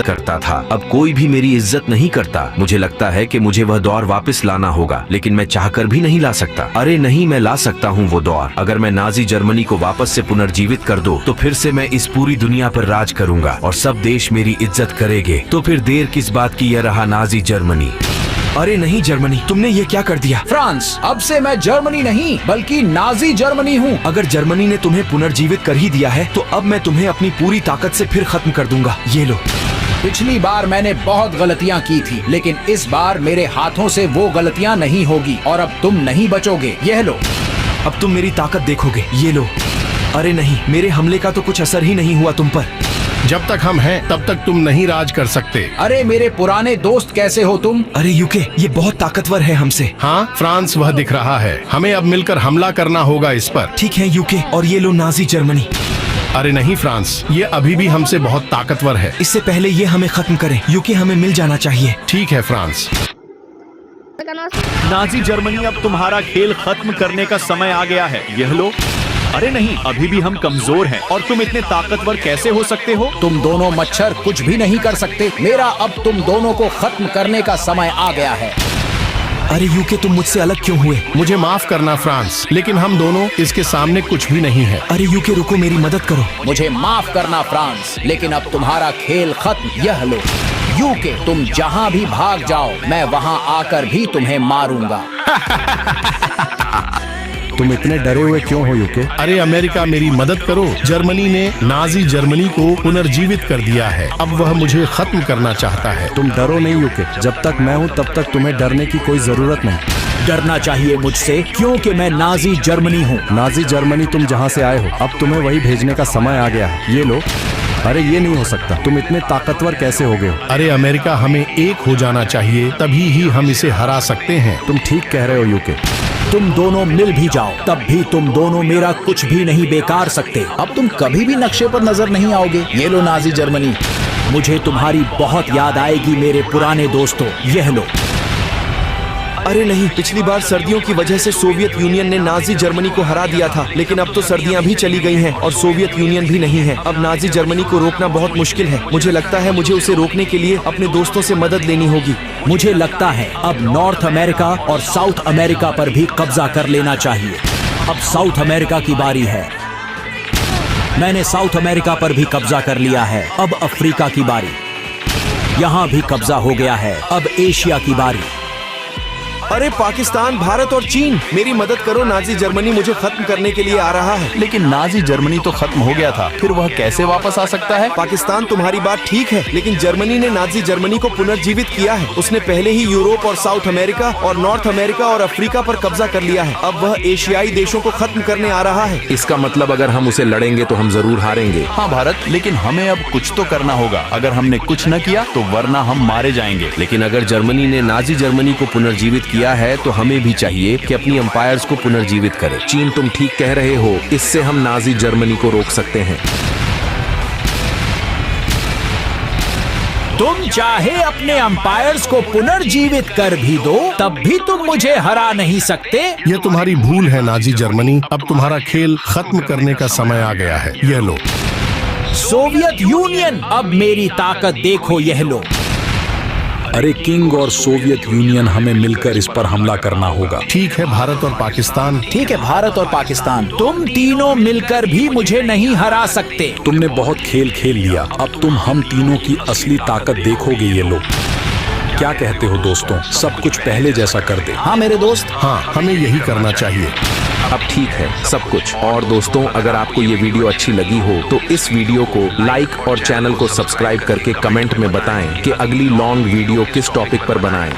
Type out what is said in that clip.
करता था, अब कोई भी मेरी इज्जत नहीं करता। मुझे लगता है कि मुझे वह दौर वापस लाना होगा, लेकिन मैं चाहकर भी नहीं ला सकता। अरे नहीं, मैं ला सकता हूँ वो दौर। अगर मैं नाजी जर्मनी को वापस से पुनर्जीवित कर दूं, तो फिर से मैं इस पूरी दुनिया पर राज करूंगा और सब देश मेरी इज्जत करेंगे। तो फिर देर किस बात की, यह रहा नाजी जर्मनी। अरे नहीं जर्मनी, तुमने ये क्या कर दिया? फ्रांस, अब से मैं जर्मनी नहीं बल्कि नाजी जर्मनी हूँ। अगर जर्मनी ने तुम्हें पुनर्जीवित कर ही दिया है, तो अब मैं तुम्हें अपनी पूरी ताकत से फिर खत्म कर दूंगा। ये लो। पिछली बार मैंने बहुत गलतियाँ की थी, लेकिन इस बार मेरे हाथों से वो गलतियाँ नहीं होगी और अब तुम नहीं बचोगे। यह लो। अब तुम मेरी ताकत देखोगे। ये लो। अरे नहीं, मेरे हमले का तो कुछ असर ही नहीं हुआ तुम पर। जब तक हम हैं तब तक तुम नहीं राज कर सकते। अरे मेरे पुराने दोस्त, कैसे हो तुम? अरे यूके, ये बहुत ताकतवर है हमसे। हाँ फ्रांस, वह दिख रहा है। हमें अब मिलकर हमला करना होगा इस पर। ठीक है यूके, और ये लो नाजी जर्मनी। अरे नहीं फ्रांस, ये अभी भी हमसे बहुत ताकतवर है। इससे पहले ये हमें खत्म करें। यूके, हमें मिल जाना चाहिए। ठीक है फ्रांस। नाजी जर्मनी, अब तुम्हारा खेल खत्म करने का समय आ गया है। यह लो। अरे नहीं, अभी भी हम कमजोर हैं और तुम इतने ताकतवर कैसे हो सकते हो? तुम दोनों मच्छर कुछ भी नहीं कर सकते। मेरा अब तुम दोनों को खत्म करने का समय आ गया है। अरे यूके, तुम मुझसे अलग क्यों हुए? मुझे माफ करना फ्रांस, लेकिन हम दोनों इसके सामने कुछ भी नहीं है। अरे यूके रुको, मेरी मदद करो। मुझे माफ करना फ्रांस, लेकिन अब तुम्हारा खेल खत्म। यह लो। यूके, तुम जहाँ भी भाग जाओ, मैं वहाँ आकर भी तुम्हें मारूंगा। तुम इतने डरे हुए क्यों हो यूके? अरे अमेरिका, मेरी मदद करो। जर्मनी ने नाजी जर्मनी को पुनर्जीवित कर दिया है। अब वह मुझे खत्म करना चाहता है। तुम डरो नहीं यूके, जब तक मैं हूँ तब तक तुम्हें डरने की कोई जरूरत नहीं। डरना चाहिए मुझसे, क्योंकि मैं नाजी जर्मनी हूँ। नाजी जर्मनी, तुम जहाँ से आए हो, अब तुम्हें वही भेजने का समय आ गया है। ये लो। अरे ये नहीं हो सकता, तुम इतने ताकतवर कैसे हो गए हो? अरे अमेरिका, हमें एक हो जाना चाहिए, तभी ही हम इसे हरा सकते हैं। तुम ठीक कह रहे हो यूके। तुम दोनों मिल भी जाओ, तब भी तुम दोनों मेरा कुछ भी नहीं बेकार सकते। अब तुम कभी भी नक्शे पर नजर नहीं आओगे। ये लो नाजी जर्मनी। मुझे तुम्हारी बहुत याद आएगी मेरे पुराने दोस्तों। यह लो। अरे नहीं, पिछली बार सर्दियों की वजह से सोवियत यूनियन ने नाजी जर्मनी को हरा दिया था, लेकिन अब तो सर्दियां भी चली गई हैं और सोवियत यूनियन भी नहीं है। अब नाजी जर्मनी को रोकना बहुत मुश्किल है। मुझे लगता है मुझे उसे रोकने के लिए अपने दोस्तों से मदद लेनी होगी। मुझे लगता है अब नॉर्थ अमेरिका और साउथ अमेरिका पर भी कब्जा कर लेना चाहिए। अब साउथ अमेरिका की बारी है। मैंने साउथ अमेरिका पर भी कब्जा कर लिया है। अब अफ्रीका की बारी। यहाँ भी कब्जा हो गया है। अब एशिया की बारी। अरे पाकिस्तान, भारत और चीन, मेरी मदद करो। नाजी जर्मनी मुझे खत्म करने के लिए आ रहा है। लेकिन नाजी जर्मनी तो खत्म हो गया था, फिर वह कैसे वापस आ सकता है? पाकिस्तान, तुम्हारी बात ठीक है, लेकिन जर्मनी ने नाजी जर्मनी को पुनर्जीवित किया है। उसने पहले ही यूरोप और साउथ अमेरिका और नॉर्थ अमेरिका और अफ्रीका पर कब्जा कर लिया है। अब वह एशियाई देशों को खत्म करने आ रहा है। इसका मतलब अगर हम उसे लड़ेंगे तो हम जरूर हारेंगे। हाँ भारत, लेकिन हमें अब कुछ तो करना होगा। अगर हमने कुछ न किया तो वरना हम मारे जाएंगे। लेकिन अगर जर्मनी ने नाजी जर्मनी को पुनर्जीवित किया है तो हमें भी चाहिए कि अपनी एम्पायर्स को पुनर्जीवित करें। चीन, तुम ठीक कह रहे हो, इससे हम नाजी जर्मनी को रोक सकते हैं। तुम चाहे अपने अंपायर्स को पुनर्जीवित कर भी दो, तब भी तुम मुझे हरा नहीं सकते। ये तुम्हारी भूल है नाजी जर्मनी। अब तुम्हारा खेल खत्म करने का समय आ गया है। यह लो। सोवियत यूनियन, अब मेरी ताकत देखो। यह लो। अरे किंग और सोवियत यूनियन, हमें मिलकर इस पर हमला करना होगा। ठीक है भारत और पाकिस्तान। ठीक है भारत और पाकिस्तान, तुम तीनों मिलकर भी मुझे नहीं हरा सकते। तुमने बहुत खेल खेल लिया, अब तुम हम तीनों की असली ताकत देखोगे। ये लो। क्या कहते हो दोस्तों, सब कुछ पहले जैसा कर दे? हाँ मेरे दोस्त। हाँ, हमें यही करना चाहिए। अब ठीक है सब कुछ। और दोस्तों, अगर आपको ये वीडियो अच्छी लगी हो तो इस वीडियो को लाइक और चैनल को सब्सक्राइब करके कमेंट में बताएं कि अगली लॉन्ग वीडियो किस टॉपिक पर बनाएं।